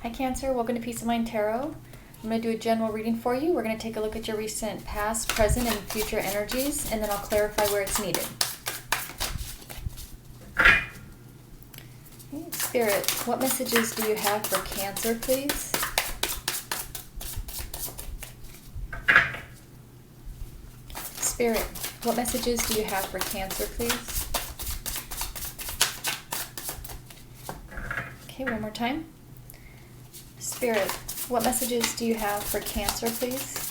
Hi Cancer, welcome to Peace of Mind Tarot. I'm going to do a general reading for you. We're going to take a look at your recent past, present, and future energies, and then I'll clarify where it's needed. Okay, Spirit, what messages do you have for Cancer, please? Spirit, what messages do you have for Cancer, please? Okay, one more time. Spirit, what messages do you have for Cancer, please?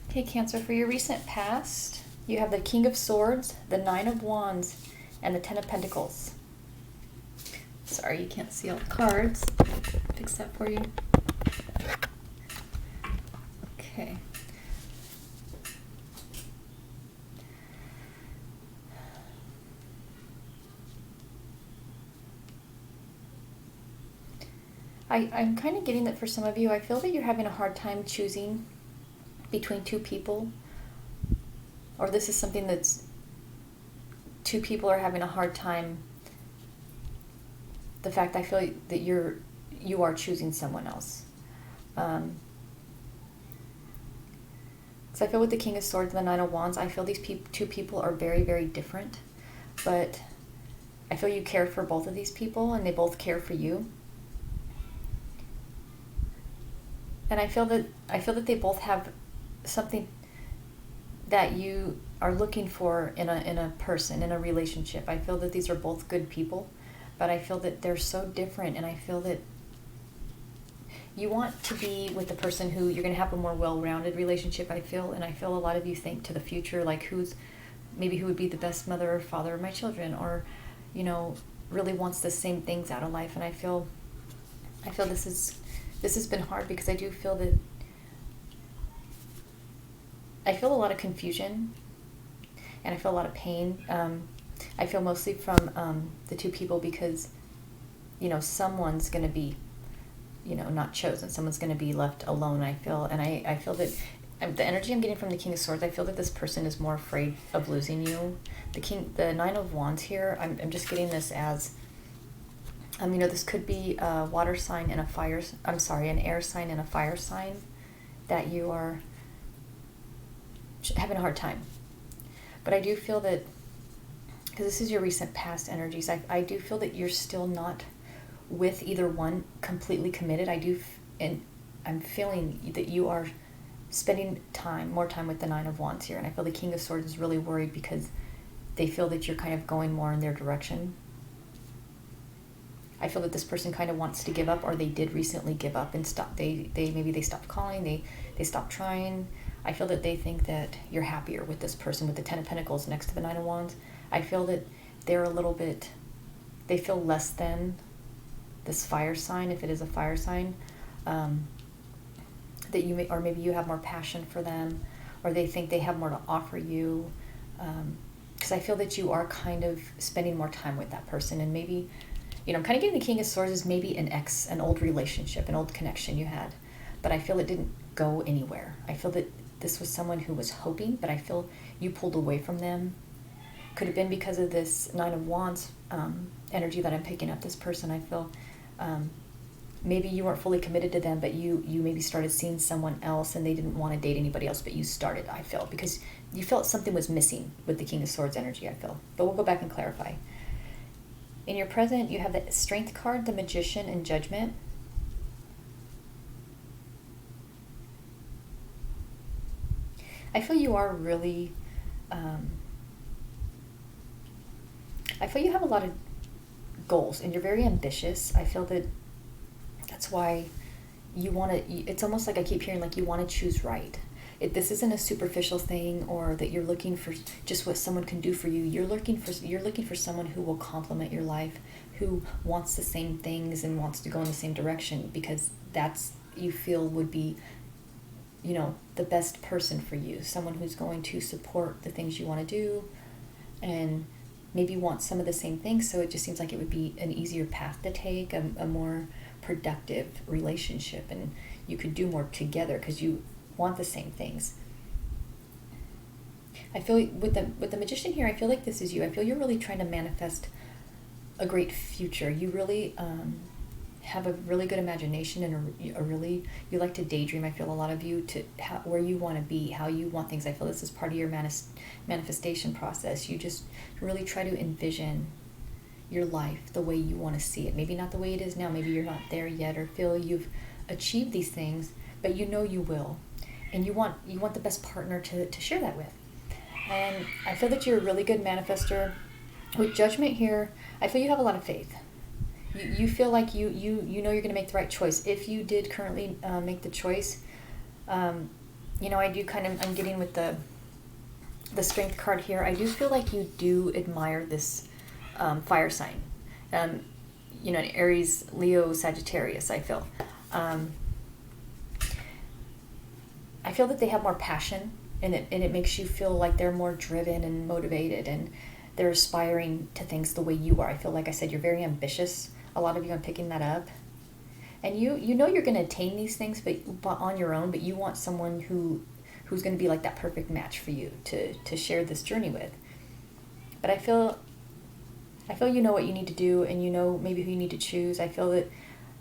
Okay, Cancer, for your recent past, you have the King of Swords, the Nine of Wands, and the Ten of Pentacles. Sorry, you can't see all the cards. Fix that for you. Okay. I'm kind of getting that for some of you, I feel that you're having a hard time choosing between two people. Or this is something that's two people are having a hard time. The fact I feel that you are choosing someone else. Because I feel with the King of Swords and the Nine of Wands, I feel these two people are very, very different. But I feel you care for both of these people and they both care for you. And I feel that they both have something that you are looking for in a person, in a relationship. I feel that these are both good people, but I feel that they're so different, and I feel that you want to be with the person who you're going to have a more well-rounded relationship, I feel, and I feel a lot of you think to the future, like who would be the best mother or father of my children, or, really wants the same things out of life. And I feel this has been hard because I do feel that I feel a lot of confusion and I feel a lot of pain. I feel mostly from the two people because, someone's going to be, not chosen. Someone's going to be left alone, I feel. And I feel that the energy I'm getting from the King of Swords, I feel that this person is more afraid of losing you. The Nine of Wands here, I'm just getting this as, this could be a water sign and an air sign and a fire sign that you are having a hard time. But I do feel that, because this is your recent past energies, I do feel that you're still not with either one completely committed. And I'm feeling that you are spending more time with the Nine of Wands here. And I feel the King of Swords is really worried because they feel that you're kind of going more in their direction. I feel that this person kind of wants to give up, or they did recently give up and stop. Maybe they stopped calling, they stopped trying. I feel that they think that you're happier with this person with the Ten of Pentacles next to the Nine of Wands. I feel that they're they feel less than this fire sign, if it is a fire sign, that or maybe you have more passion for them, or they think they have more to offer you. Because I feel that you are kind of spending more time with that person, and maybe, I'm kind of getting the King of Swords as maybe an old relationship, an old connection you had, but I feel it didn't go anywhere. I feel that this was someone who was hoping, but I feel you pulled away from them. Could have been because of this Nine of Wands energy that I'm picking up. This person, I feel, maybe you weren't fully committed to them, but you maybe started seeing someone else and they didn't want to date anybody else, but you started, I feel, because you felt something was missing with the King of Swords energy, I feel. But we'll go back and clarify. In your present, you have the Strength card, the Magician, and Judgment. I feel you are really, I feel you have a lot of goals and you're very ambitious. I feel that that's why you want to, it's almost like I keep hearing like you want to choose right. This isn't a superficial thing, or that you're looking for just what someone can do for you. You're looking for someone who will complement your life, who wants the same things and wants to go in the same direction, because that's, you feel, would be the best person for you, someone who's going to support the things you want to do and maybe want some of the same things. So it just seems like it would be an easier path to take, a more productive relationship, and you could do more together because you want the same things. I feel with the Magician here, I feel like this is you. I feel you're really trying to manifest a great future. You really have a really good imagination, and you like to daydream. I feel a lot of you where you want to be, how you want things. I feel this is part of your manifestation process. You just really try to envision your life the way you want to see it. Maybe not the way it is now. Maybe you're not there yet, or feel you've achieved these things, but you know you will, and you want the best partner to share that with. And I feel that you're a really good manifester. With Judgment here, I feel you have a lot of faith. You feel like you know you're going to make the right choice. If you did currently make the choice, I do I'm getting with the Strength card here. I do feel like you do admire this fire sign. An Aries, Leo, Sagittarius, I feel. I feel that they have more passion, and it makes you feel like they're more driven and motivated, and they're aspiring to things the way you are. I feel like I said, you're very ambitious. A lot of you, I'm picking that up. And you know you're going to attain these things but on your own, but you want someone who's going to be like that perfect match for you to share this journey with. But I feel you know what you need to do, and you know maybe who you need to choose. I feel that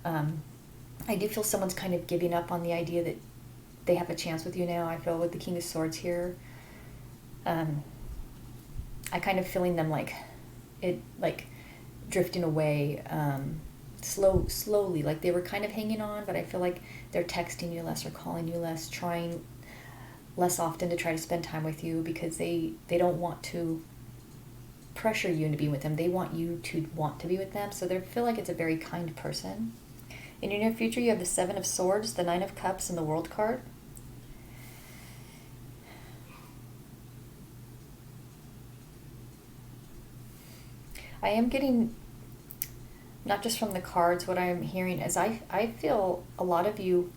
I do feel someone's kind of giving up on the idea that they have a chance with you now. I feel with the King of Swords here, I kind of feeling them like drifting away slowly, like they were kind of hanging on, but I feel like they're texting you less or calling you less, trying less often to try to spend time with you, because they don't want to pressure you into being with them. They want you to want to be with them, so they feel like it's a very kind person. In your near future, you have the Seven of Swords, the Nine of Cups, and the World card. I am getting, not just from the cards, what I'm hearing is I feel a lot of you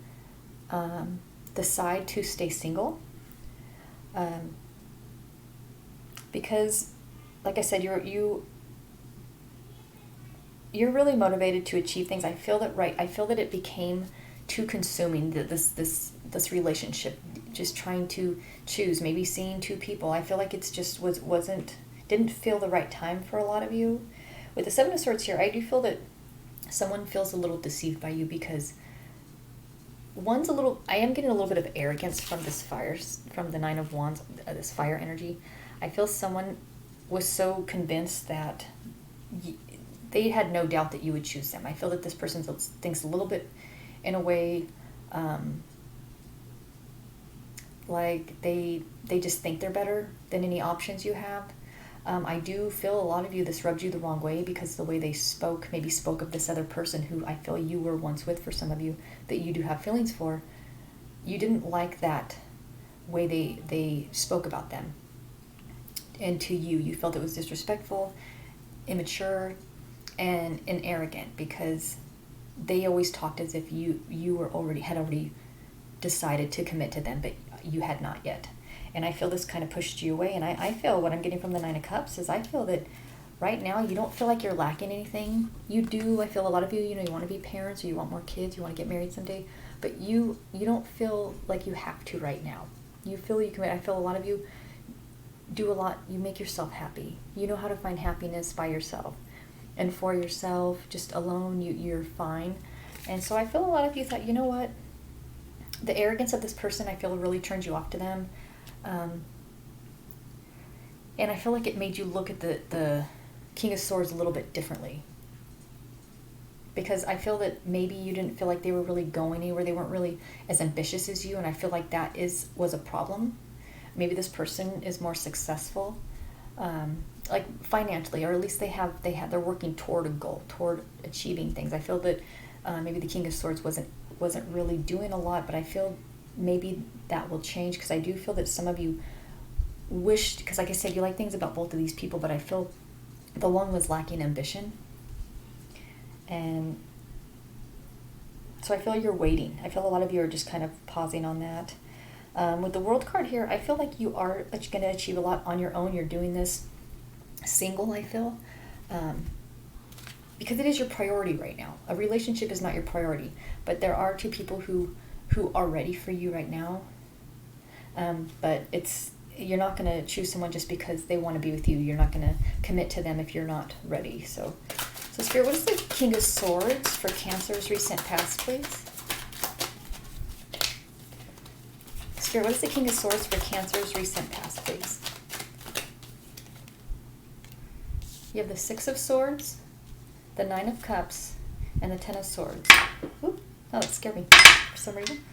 decide to stay single because, like I said, you're really motivated to achieve things. I feel that it became too consuming, this relationship, just trying to choose, maybe seeing two people. I feel like it's just didn't feel the right time for a lot of you. With the Seven of Swords here, I do feel that someone feels a little deceived by you, because I am getting a little bit of arrogance from from the Nine of Wands, this fire energy. I feel someone was so convinced that they had no doubt that you would choose them. I feel that this person thinks a little bit, in a way, like they just think they're better than any options you have. I do feel a lot of you, this rubbed you the wrong way, because the way they spoke of this other person who I feel you were once with, for some of you, that you do have feelings for. You didn't like that way they spoke about them. And to you felt it was disrespectful, immature, and arrogant, because they always talked as if you had already decided to commit to them, but you had not yet. And I feel this kind of pushed you away. And I feel what I'm getting from the Nine of Cups is I feel that right now you don't feel like you're lacking anything. You do. I feel a lot of you, you want to be parents, or you want more kids, you want to get married someday. But you don't feel like you have to right now. You feel you can. I feel a lot of you do a lot. You make yourself happy. You know how to find happiness by yourself. And for yourself, just alone, you're fine. And so I feel a lot of you thought, you know what? The arrogance of this person, I feel, really turned you off to them. And I feel like it made you look at the King of Swords a little bit differently. Because I feel that maybe you didn't feel like they were really going anywhere. They weren't really as ambitious as you, and I feel like that was a problem. Maybe this person is more successful, like financially, or at least they're working toward a goal, toward achieving things. I feel that maybe the King of Swords wasn't really doing a lot, but I feel maybe that will change, because I do feel that some of you wished, because like I said, you like things about both of these people, but I feel the one was lacking ambition. And so I feel you're waiting. I feel a lot of you are just kind of pausing on that. With the World card here, I feel like you are going to achieve a lot on your own. You're doing this single, I feel, because it is your priority right now. A relationship is not your priority, but there are two people who are ready for you right now. But you're not going to choose someone just because they want to be with you. You're not going to commit to them if you're not ready. So Spirit, what is the King of Swords for Cancer's recent past, please? Spirit, what is the King of Swords for Cancer's recent past, please? You have the Six of Swords, the Nine of Cups, and the Ten of Swords. Ooh, oh, that scared me for some reason.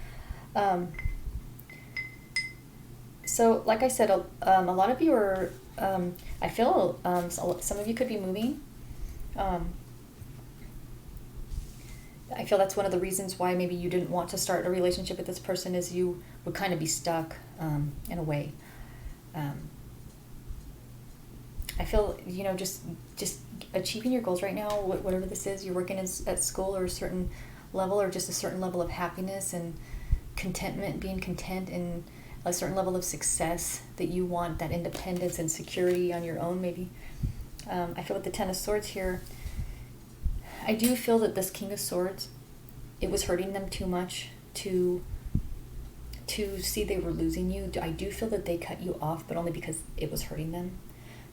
So, like I said, a lot of you are, I feel some of you could be moving. I feel that's one of the reasons why maybe you didn't want to start a relationship with this person, is you would kind of be stuck in a way. I feel, just achieving your goals right now, whatever this is, you're working at school or a certain level, or just a certain level of happiness and contentment, being content in a certain level of success that you want, that independence and security on your own maybe. I feel with the Ten of Swords here, I do feel that this King of Swords, it was hurting them too much to see they were losing you. I do feel that they cut you off, but only because it was hurting them,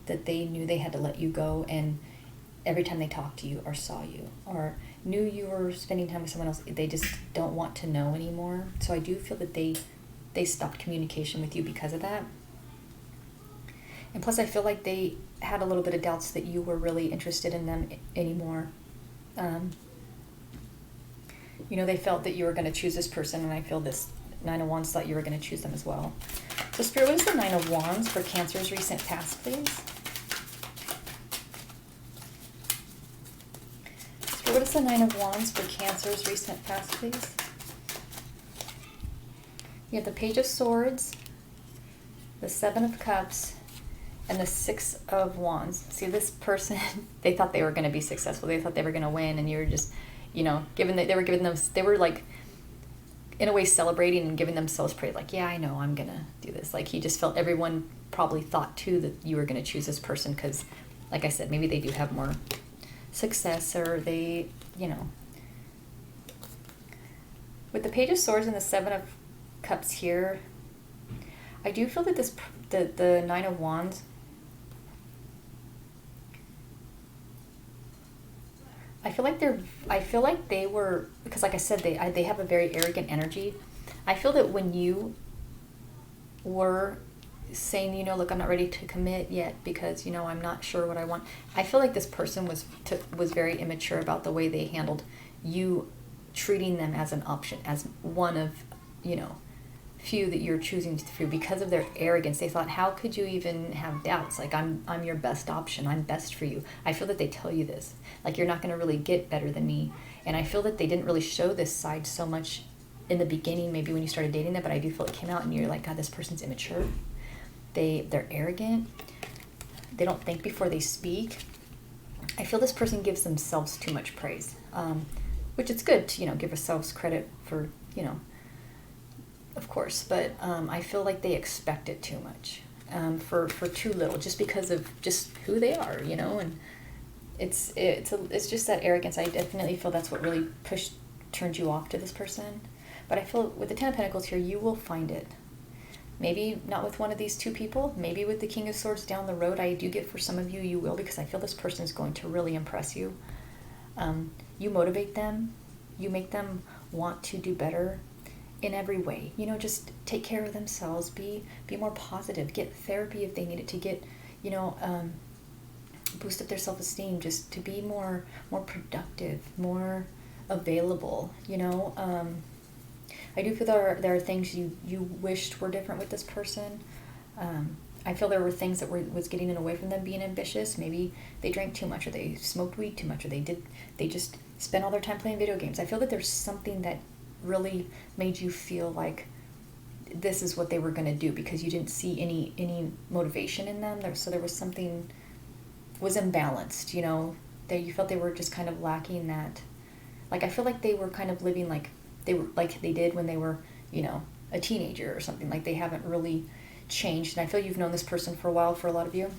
that they knew they had to let you go, and every time they talked to you or saw you or knew you were spending time with someone else, they just don't want to know anymore. So I do feel that they stopped communication with you because of that. And plus I feel like they had a little bit of doubts that you were really interested in them anymore. They felt that you were going to choose this person, and I feel this Nine of Wands thought you were going to choose them as well. So Spirit, what is the Nine of Wands for Cancer's recent past, please? Spirit, what is the Nine of Wands for Cancer's recent past, please? You have the Page of Swords, the Seven of Cups, and the Six of Wands. See, this person, they thought they were going to be successful. They thought they were going to win, and you were just, they were like, in a way, celebrating and giving themselves praise. Like, yeah, I know, I'm going to do this. Like, he just felt everyone probably thought, too, that you were going to choose this person because, like I said, maybe they do have more success, or they, With the Page of Swords and the Seven of Cups here, I do feel that the Nine of Wands, I feel like they were, because like I said, they have a very arrogant energy. I feel that when you were saying, look, I'm not ready to commit yet because, I'm not sure what I want. I feel like this person was very immature about the way they handled you, treating them as an option, as one of, few that you're choosing through. Because of their arrogance, they thought, how could you even have doubts? Like, I'm your best option. I'm best for you. I feel that they tell you this. Like, you're not going to really get better than me. And I feel that they didn't really show this side so much in the beginning, maybe when you started dating them, but I do feel it came out and you're like, God, this person's immature. They're arrogant. They don't think before they speak. I feel this person gives themselves too much praise, which it's good to, give ourselves credit for, of course, but I feel like they expect it too much, for too little, just because of just who they are, and it's just that arrogance. I definitely feel that's what really turned you off to this person. But I feel with the Ten of Pentacles here, you will find it. Maybe not with one of these two people, maybe with the King of Swords down the road. I do get for some of you, you will, because I feel this person is going to really impress you. You motivate them, you make them want to do better in every way. Just take care of themselves, be more positive, get therapy if they need it, to get, boost up their self-esteem, just to be more productive, more available, I do feel there are things you wished were different with this person. I feel there were things that was getting in away from them being ambitious. Maybe they drank too much, or they smoked weed too much, or they just spent all their time playing video games. I feel that there's something that really made you feel like this is what they were going to do, because you didn't see any motivation in them. So there was something was imbalanced, that you felt they were just kind of lacking that. Like, I feel like they were kind of living like they did when they were, a teenager or something. Like they haven't really changed. And I feel you've known this person for a while, for a lot of you.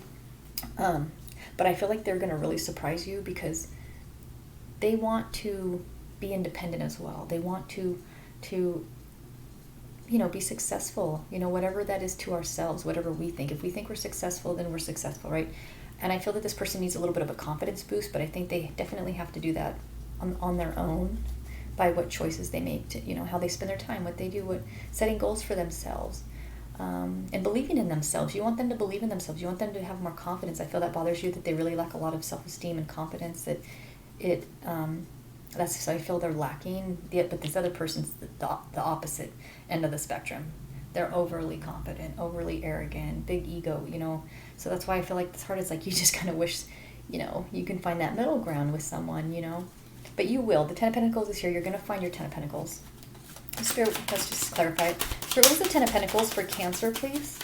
But I feel like they're going to really surprise you because they want to be independent as well. They want to be successful, whatever that is to ourselves, whatever we think. If we think we're successful, then we're successful, right? And I feel that this person needs a little bit of a confidence boost, but I think they definitely have to do that on their own by what choices they make, to, how they spend their time, what they do, setting goals for themselves, and believing in themselves. You want them to believe in themselves. You want them to have more confidence. I feel that bothers you, that they really lack a lot of self-esteem and confidence, that that's so I feel they're lacking. But this other person's the opposite end of the spectrum. They're overly confident, overly arrogant, big ego, So that's why I feel like this heart is like, you just kind of wish, you can find that middle ground with someone, But you will. The Ten of Pentacles is here. You're going to find your Ten of Pentacles. Spirit, let's just clarify it. Spirit, what is the Ten of Pentacles for Cancer, please?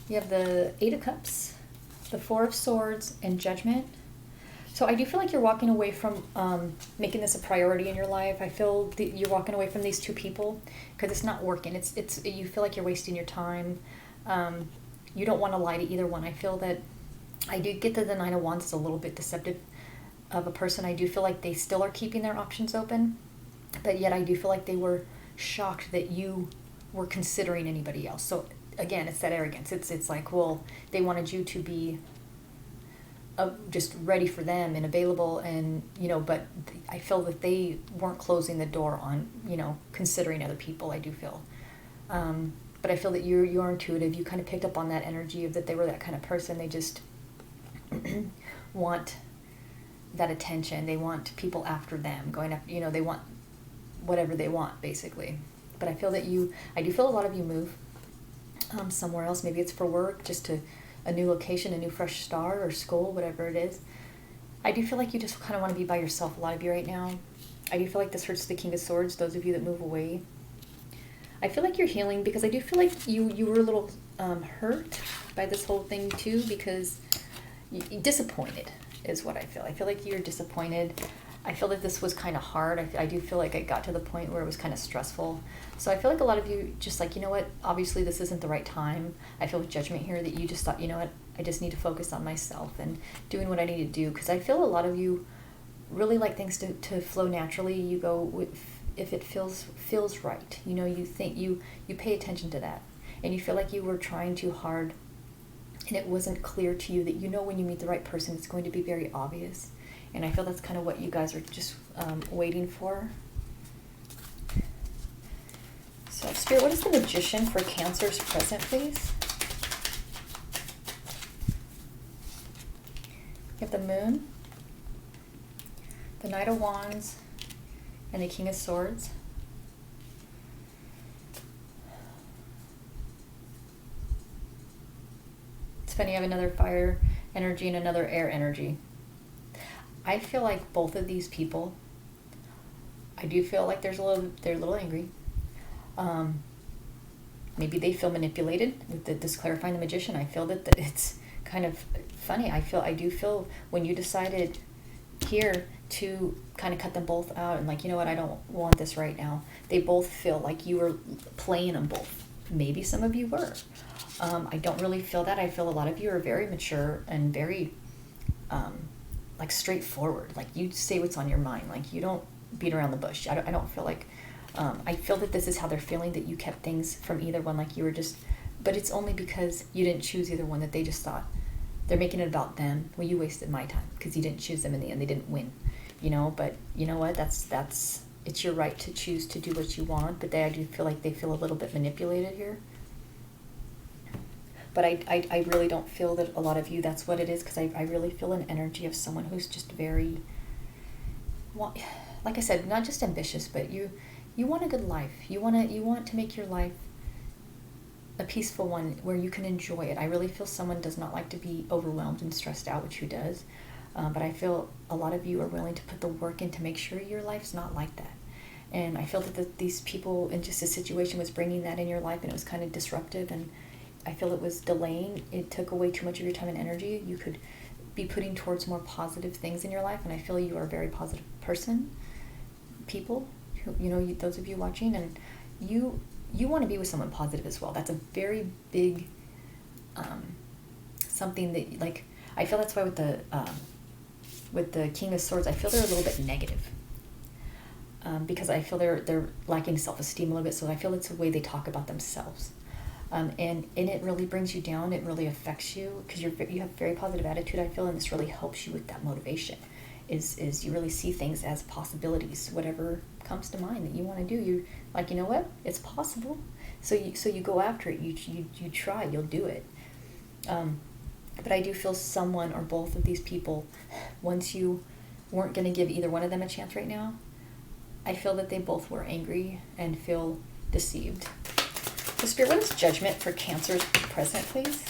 You have the Eight of Cups, the Four of Swords, and Judgment. So I do feel like you're walking away from making this a priority in your life. I feel that you're walking away from these two people because it's not working. It's you feel like you're wasting your time. You don't want to lie to either one. I feel that I do get that the Nine of Wands is a little bit deceptive of a person. I do feel like they still are keeping their options open, but yet I do feel like they were shocked that you were considering anybody else. So again, it's that arrogance. It's like, well, they wanted you to be just ready for them and available, and but I feel that they weren't closing the door on considering other people. I do feel, but I feel that you're intuitive. You kind of picked up on that energy of that they were that kind of person. They just want that attention. They want people after them, going up. They want whatever they want, basically. But I feel that I do feel a lot of you move somewhere else. Maybe it's for work, just to a new location, a new fresh start, or school, whatever it is. I do feel like you just kind of want to be by yourself, a lot of you right now. I do feel like this hurts the King of Swords, those of you that move away. I feel like you're healing because I do feel like you were a little hurt by this whole thing too, because disappointed is what I feel. I feel like you're disappointed. I feel that this was kind of hard. I do feel like it got to the point where it was kind of stressful. So I feel like a lot of you just like, what, obviously this isn't the right time. I feel with Judgment here that you just thought, what, I just need to focus on myself and doing what I need to do. Because I feel a lot of you really like things to flow naturally. You go with, if it feels right. You think, you pay attention to that. And you feel like you were trying too hard and it wasn't clear to you that when you meet the right person, it's going to be very obvious. And I feel that's kind of what you guys are just waiting for. So, Spirit, what is the Magician for Cancer's present, please? You have the Moon, the Knight of Wands, and the King of Swords. It's funny, you have another fire energy and another air energy. I feel like both of these people, I do feel like they're a little angry. Maybe they feel manipulated with this clarifying the Magician. I feel that it's kind of funny. I do feel when you decided here to kind of cut them both out and like, what, I don't want this right now. They both feel like you were playing them both. Maybe some of you were. I don't really feel that. I feel a lot of you are very mature and very like straightforward. Like you say what's on your mind. Like you don't beat around the bush. I don't feel like I feel that this is how they're feeling, that you kept things from either one, like you were just, but it's only because you didn't choose either one that they just thought they're making it about them. Well, you wasted my time because you didn't choose them in the end. They didn't win, but you know what, that's it's your right to choose to do what you want, but I do feel like they feel a little bit manipulated here. But I really don't feel that a lot of you, that's what it is, because I really feel an energy of someone who's just very, like I said, not just ambitious, but you want a good life. You want to make your life a peaceful one where you can enjoy it. I really feel someone does not like to be overwhelmed and stressed out, which who does? But I feel a lot of you are willing to put the work in to make sure your life's not like that. And I feel that these people in just a situation was bringing that in your life, and it was kind of disruptive, and I feel it was delaying. It took away too much of your time and energy. You could be putting towards more positive things in your life, and I feel you are a very positive person. People who, those of you watching, and you want to be with someone positive as well. That's a very big something that, like, I feel that's why with the King of Swords, I feel they're a little bit negative. Because I feel they're lacking self-esteem a little bit, so I feel it's the way they talk about themselves. And it really brings you down, it really affects you, because you have very positive attitude, I feel, and this really helps you with that motivation, is you really see things as possibilities, whatever comes to mind that you want to do, you like, you know what, it's possible, so you go after it, you try, you'll do it. But I do feel someone or both of these people, once you weren't going to give either one of them a chance right now, I feel that they both were angry and feel deceived. So Spirit, what is judgment for Cancer's present, please?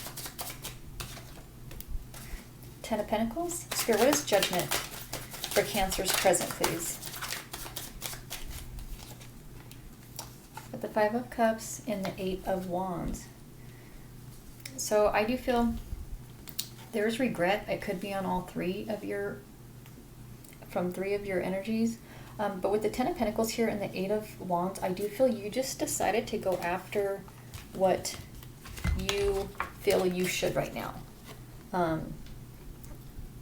Ten of Pentacles. Spirit, what is judgment for Cancer's present, please? With the Five of Cups and the Eight of Wands. So I do feel there's regret. It could be on all three of your energies. But with the Ten of Pentacles here and the Eight of Wands, I do feel you just decided to go after what you feel you should right now.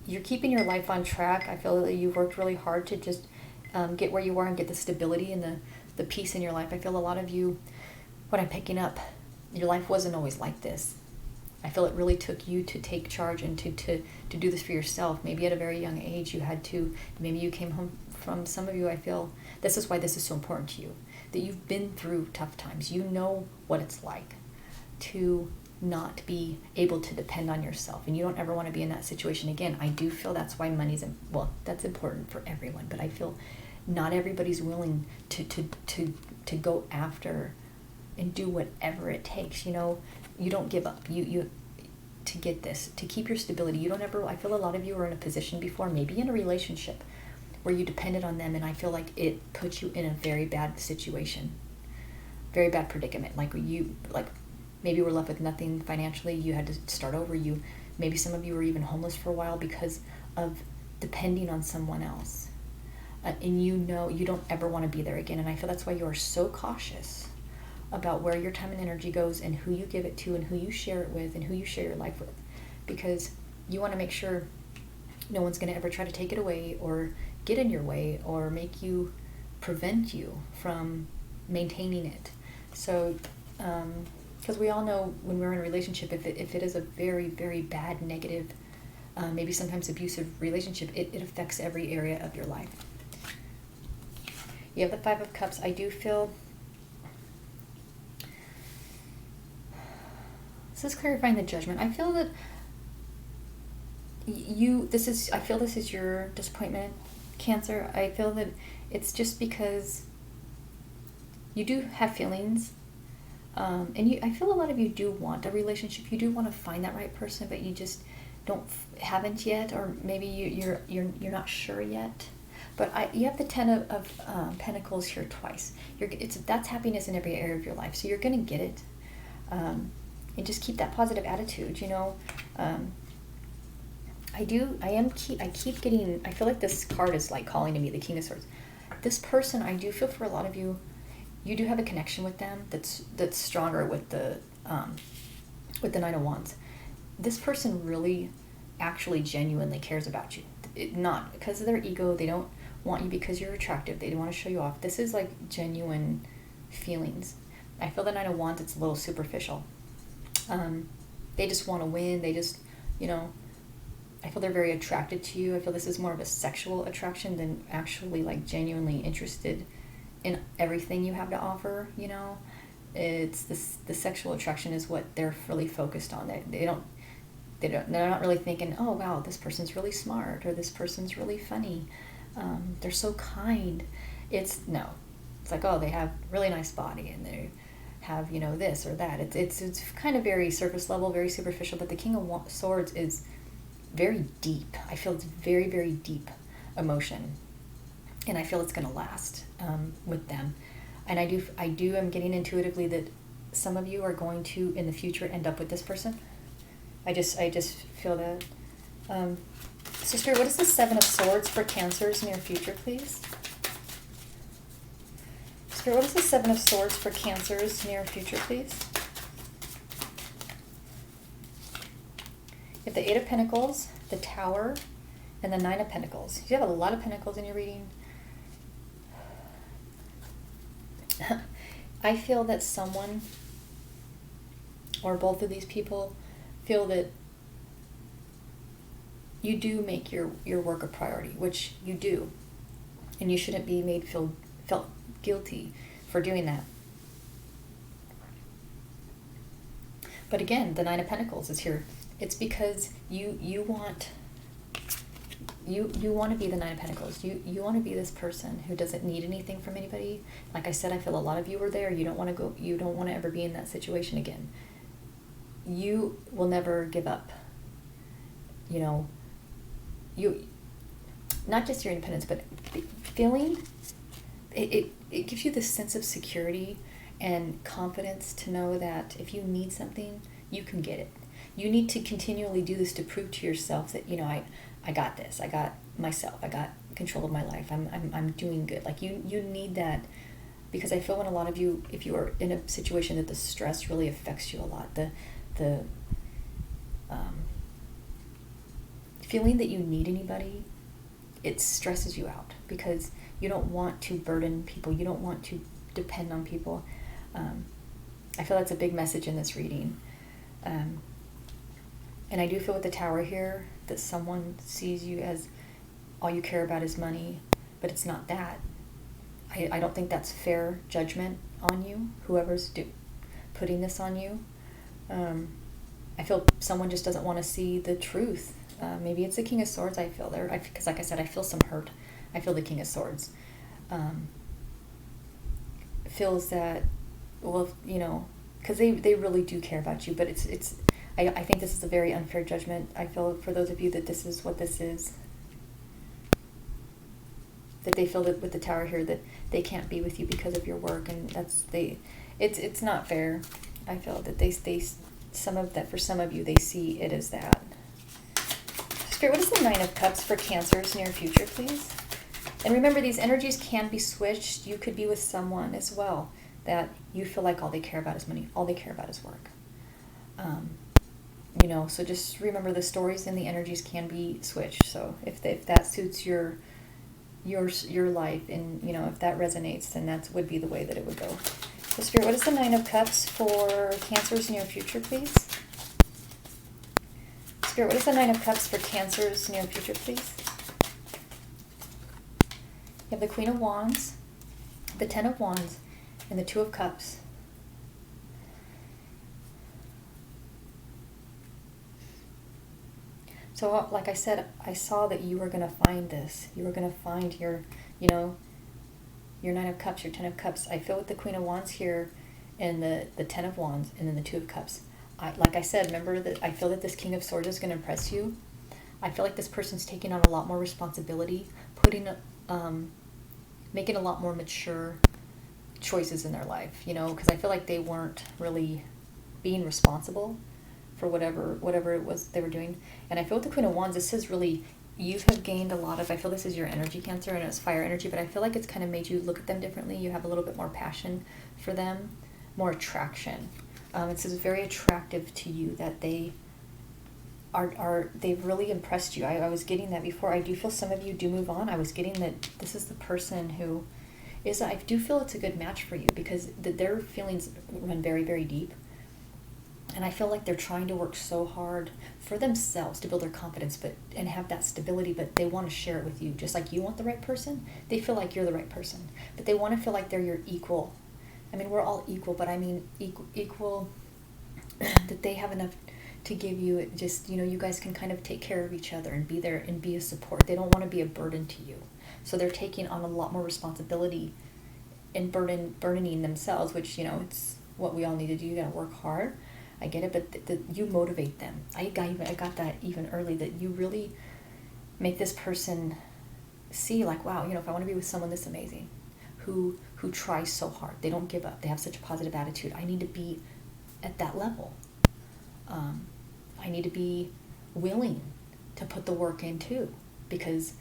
You're keeping your life on track. I feel that you've worked really hard to just get where you are and get the stability and the peace in your life. I feel a lot of you, what I'm picking up, your life wasn't always like this. I feel it really took you to take charge and to do this for yourself. Maybe at a very young age you had to, maybe you came home from, some of you, I feel, this is why this is so important to you, that you've been through tough times. You know what it's like to not be able to depend on yourself, and you don't ever want to be in that situation again. I do feel that's why money's, well, that's important for everyone, but I feel not everybody's willing to go after and do whatever it takes. You don't give up. You to get this, to keep your stability. You don't ever, I feel a lot of you are in a position before, maybe in a relationship, where you depended on them, and I feel like it puts you in a very bad situation, very bad predicament. Like maybe were left with nothing financially, you had to start over. Maybe some of you were even homeless for a while because of depending on someone else. And you don't ever want to be there again. And I feel that's why you are so cautious about where your time and energy goes and who you give it to and who you share it with and who you share your life with. Because you want to make sure no one's going to ever try to take it away or get in your way or prevent you from maintaining it. So, because we all know when we're in a relationship, if it is a very, very bad, negative, maybe sometimes abusive relationship, it affects every area of your life. You have the Five of Cups. I do feel, this is clarifying the Judgment. I feel that I feel this is your disappointment, Cancer. I feel that it's just because you do have feelings, and I feel a lot of you do want a relationship. You do want to find that right person, but you just haven't yet, or maybe you're not sure yet. But you have the Ten of Pentacles here twice. That's happiness in every area of your life, so you're gonna get it. And just keep that positive attitude. I keep getting, I feel like this card is like calling to me, the King of Swords. This person, I do feel for a lot of you, you do have a connection with them that's stronger with the Nine of Wands. This person really actually genuinely cares about you. Not because of their ego, they don't want you because you're attractive, they don't want to show you off. This is like genuine feelings. I feel the Nine of Wands, it's a little superficial. They just want to win, they just, I feel they're very attracted to you. I feel this is more of a sexual attraction than actually like genuinely interested in everything you have to offer. It's the sexual attraction is what they're really focused on. They're not really thinking, oh wow, this person's really smart or this person's really funny. They're so kind. It's like, oh, they have really nice body and they have this or that. It's kind of very surface level, very superficial. But the King of Swords is very deep. I feel it's very, very deep emotion, and I feel it's going to last with them. And I am getting intuitively that some of you are going to in the future end up with this person. I just feel that. So Spirit, what is the Seven of Swords for Cancer's near future, please? Spirit, what is the Seven of Swords for Cancer's near future, please? You have the Eight of Pentacles, the Tower, and the Nine of Pentacles. You have a lot of Pentacles in your reading. I feel that someone or both of these people feel that you do make your work a priority, which you do. And you shouldn't be felt guilty for doing that. But again, the Nine of Pentacles is here. It's because you want to be the Nine of Pentacles. You want to be this person who doesn't need anything from anybody. Like I said, I feel a lot of you are there. You don't want to ever be in that situation again. You will never give up. You not just your independence, but feeling it gives you this sense of security and confidence to know that if you need something, you can get it. You need to continually do this to prove to yourself that, I got this. I got myself. I got control of my life. I'm doing good. Like you need that, because I feel when a lot of you, if you are in a situation that the stress really affects you a lot, the feeling that you need anybody, it stresses you out because you don't want to burden people. You don't want to depend on people. I feel that's a big message in this reading. And I do feel with the Tower here that someone sees you as all you care about is money, but it's not that. I don't think that's fair judgment on you, whoever's putting this on you. I feel someone just doesn't want to see the truth. Maybe it's the King of Swords I feel there, because like I said, I feel some hurt. I feel the King of Swords. Feels that, well, because they really do care about you, but I think this is a very unfair judgment. I feel for those of you that this is what this is. That they feel that with the Tower here that they can't be with you because of your work, and it's not fair. I feel that for some of you they see it as that. Spirit, what is the Nine of Cups for Cancer's near future, please? And remember, these energies can be switched. You could be with someone as well that you feel like all they care about is money, all they care about is work. So just remember the stories and the energies can be switched. So if that suits your life, and if that resonates, then that would be the way that it would go. So Spirit, what is the Nine of Cups for Cancer's near future, please? Spirit, what is the Nine of Cups for Cancer's near future, please? You have the Queen of Wands, the Ten of Wands, and the Two of Cups. So, like I said, I saw that you were going to find this. You were going to find your Nine of Cups, your Ten of Cups. I feel with the Queen of Wands here, and the Ten of Wands, and then the Two of Cups. Like I said, remember that I feel that this King of Swords is going to impress you. I feel like this person's taking on a lot more responsibility, making a lot more mature choices in their life, because I feel like they weren't really being responsible for whatever it was they were doing. And I feel with the Queen of Wands, this is really, you have gained a lot of, I feel this is your energy, Cancer, and it's fire energy, but I feel like it's kind of made you look at them differently. You have a little bit more passion for them, more attraction. It says very attractive to you, that they've really impressed you. I was getting that before. I do feel some of you do move on. I was getting that this is the person who is, I do feel it's a good match for you, because their feelings run very, very deep. And I feel like they're trying to work so hard for themselves to build their confidence and have that stability, but they want to share it with you. Just like you want the right person, they feel like you're the right person. But they want to feel like they're your equal. I mean, we're all equal, but I mean equal that they have enough to give you. Just, you guys can kind of take care of each other and be there and be a support. They don't want to be a burden to you. So they're taking on a lot more responsibility and burdening themselves, which, it's what we all need to do. You got to work hard. I get it, but you motivate them. I got that even early, that you really make this person see like, wow, if I want to be with someone this amazing, who tries so hard, they don't give up, they have such a positive attitude, I need to be at that level. I need to be willing to put the work in too, because,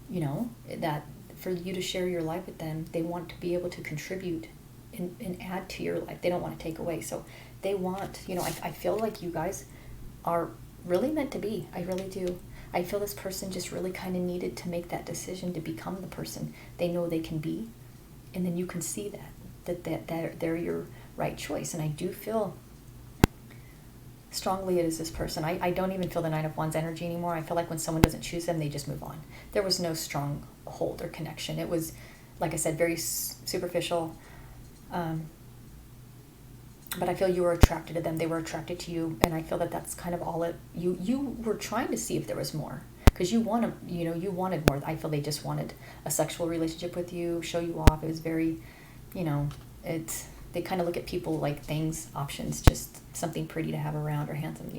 that for you to share your life with them. They want to be able to contribute and add to your life. They don't want to take away. So they want, I feel like you guys are really meant to be. I really do. I feel this person just really kind of needed to make that decision to become the person they know they can be. And then you can see that they're your right choice. And I do feel strongly it is this person. I don't even feel the Nine of Wands energy anymore. I feel like when someone doesn't choose them, they just move on. There was no strong hold or connection. It was, like I said, very superficial. But I feel you were attracted to them. They were attracted to you. And I feel that that's kind of all it, you were trying to see if there was more. Because you wanted more. I feel they just wanted a sexual relationship with you, show you off. It was very, they kind of look at people like things, options, just something pretty to have around or handsome,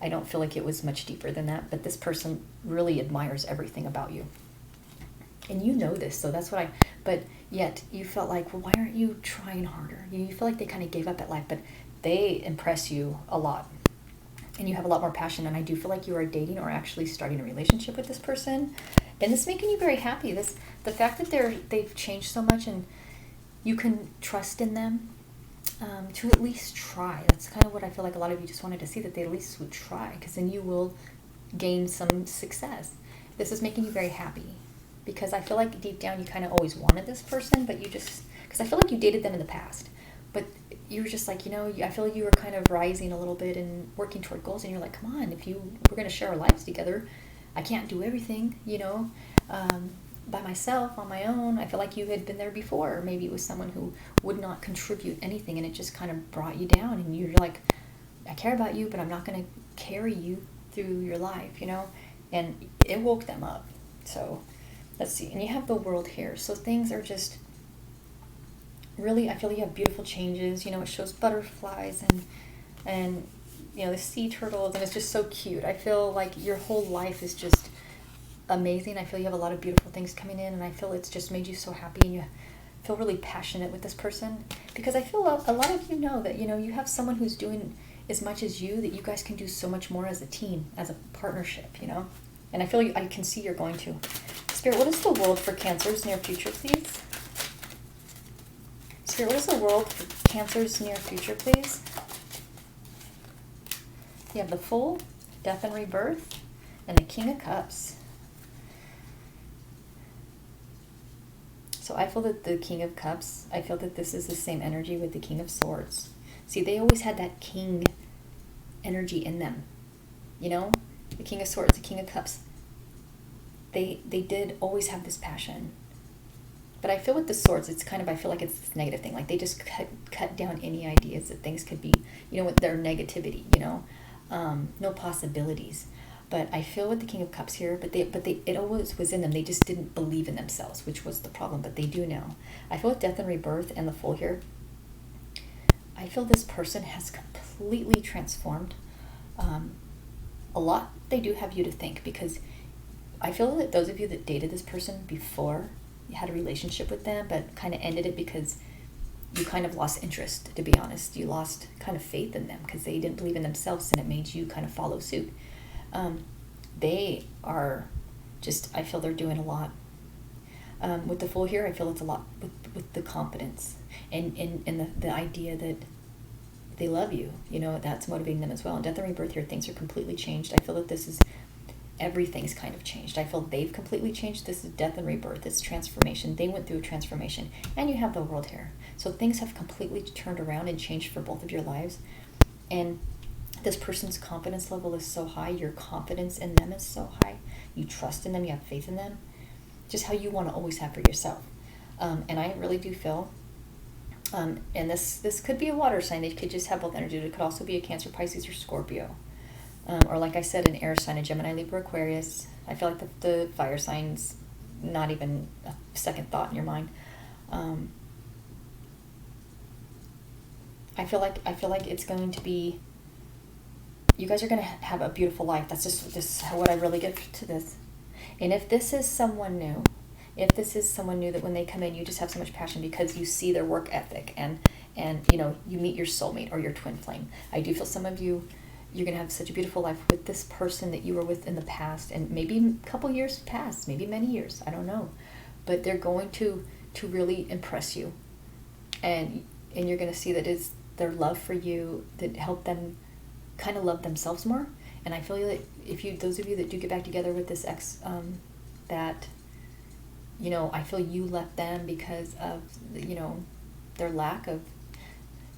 I don't feel like it was much deeper than that, but this person really admires everything about you. And you know this, so that's what but yet you felt like, well, why aren't you trying harder? You feel like they kind of gave up at life, but they impress you a lot. And you have a lot more passion, and I do feel like you are dating or actually starting a relationship with this person. And this is making you very happy. The fact that they've changed so much and you can trust in them to at least try. That's kind of what I feel like a lot of you just wanted to see, that they at least would try, because then you will gain some success. This is making you very happy, because I feel like deep down you kind of always wanted this person, but you just, because I feel like you dated them in the past, but you were just like, I feel like you were kind of rising a little bit and working toward goals, and you're like, come on, we're going to share our lives together, I can't do everything, by myself, on my own. I feel like you had been there before, or maybe it was someone who would not contribute anything, and it just kind of brought you down, and you're like, I care about you, but I'm not going to carry you through your life, and it woke them up. So let's see. And you have the World here, so things are just really, I feel you have beautiful changes. It shows butterflies and the sea turtles, and it's just so cute. I feel like your whole life is just amazing. I feel you have a lot of beautiful things coming in, and I feel it's just made you so happy, and you feel really passionate with this person, because I feel a lot of you know that you have someone who's doing as much as you, that you guys can do so much more as a team, as a partnership, and I feel I can see you're going to. Spirit, what is the world for Cancer's near future, please? Spirit, what is the world for Cancer's near future, please? You have the Fool, Death and Rebirth, and the King of Cups. So I feel that the King of Cups, I feel that this is the same energy with the King of Swords. See, they always had that king energy in them. The King of Swords, the King of Cups. They did always have this passion. But I feel with the Swords, it's kind of, I feel like it's this negative thing. Like they just cut down any ideas that things could be, with their negativity, no possibilities. But I feel with the King of Cups here, but it always was in them. They just didn't believe in themselves, which was the problem, but they do now. I feel with Death and Rebirth and the Fool here, I feel this person has completely transformed. A lot they do have you to thank, because I feel that those of you that dated this person before, you had a relationship with them, but kind of ended it because you kind of lost interest, to be honest. You lost kind of faith in them because they didn't believe in themselves, and it made you kind of follow suit. They are just, I feel they're doing a lot. With the Fool here, I feel it's a lot with the confidence and the idea that they love you, that's motivating them as well. And Death and Rebirth here, things are completely changed. I feel that this is, everything's kind of changed. I feel they've completely changed. This is Death and Rebirth. It's transformation. They went through a transformation. And you have the World here. So things have completely turned around and changed for both of your lives. And this person's confidence level is so high. Your confidence in them is so high. You trust in them. You have faith in them. Just how you want to always have for yourself. And I really do feel, and this could be a water sign. They could just have both energies. It could also be a Cancer, Pisces, or Scorpio. Or like I said, an air sign, a Gemini, Libra, Aquarius. I feel like the fire signs, not even a second thought in your mind. I feel like it's going to be, you guys are going to have a beautiful life. That's just what I really get to this. And if this is someone new, that when they come in, you just have so much passion because you see their work ethic and you meet your soulmate or your twin flame. I do feel some of you, you're going to have such a beautiful life with this person that you were with in the past, and maybe a couple years past, maybe many years, I don't know. but they're going to really impress you, and you're going to see that it's their love for you that helped them kind of love themselves more. And I feel like if you, those of you that do get back together with this ex, that, you know, I feel you left them because of, you know, their lack of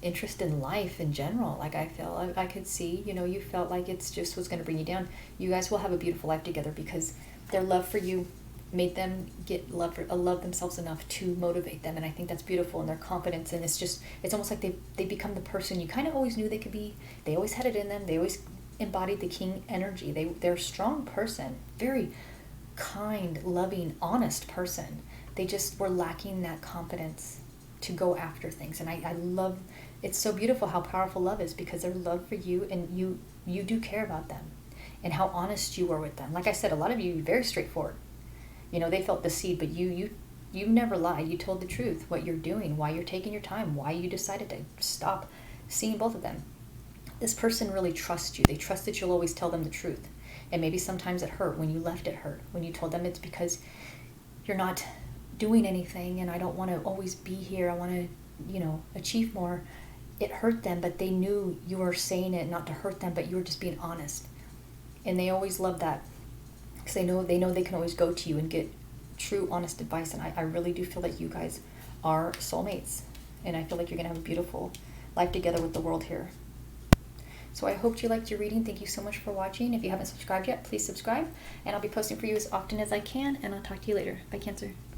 interest in life in general. Like I feel, I could see, you know, you felt like it's just was going to bring you down. You guys will have a beautiful life together because their love for you made them get love themselves enough to motivate them. And I think that's beautiful, and their confidence. And it's just, it's almost like they become the person you kind of always knew they could be. They always had it in them. They always embodied the king energy. They're a strong person, very kind, loving, honest person. They just were lacking that confidence to go after things. And I love, it's so beautiful how powerful love is, because their love for you, and you do care about them, and how honest you were with them. Like I said, a lot of you very straightforward. You know, they felt deceived, but you never lied. You told the truth, what you're doing, why you're taking your time, why you decided to stop seeing both of them. This person really trusts you. They trust that you'll always tell them the truth. And maybe sometimes it hurt. When you left, it hurt. When you told them it's because you're not doing anything and I don't want to always be here. I want to, you know, achieve more. It hurt them, but they knew you were saying it not to hurt them, but you were just being honest. And they always love that, because they know they can always go to you and get true, honest advice. And I really do feel like you guys are soulmates. And I feel like you're going to have a beautiful life together with the world here. So I hope you liked your reading. Thank you so much for watching. If you haven't subscribed yet, please subscribe. And I'll be posting for you as often as I can. And I'll talk to you later. Bye, Cancer.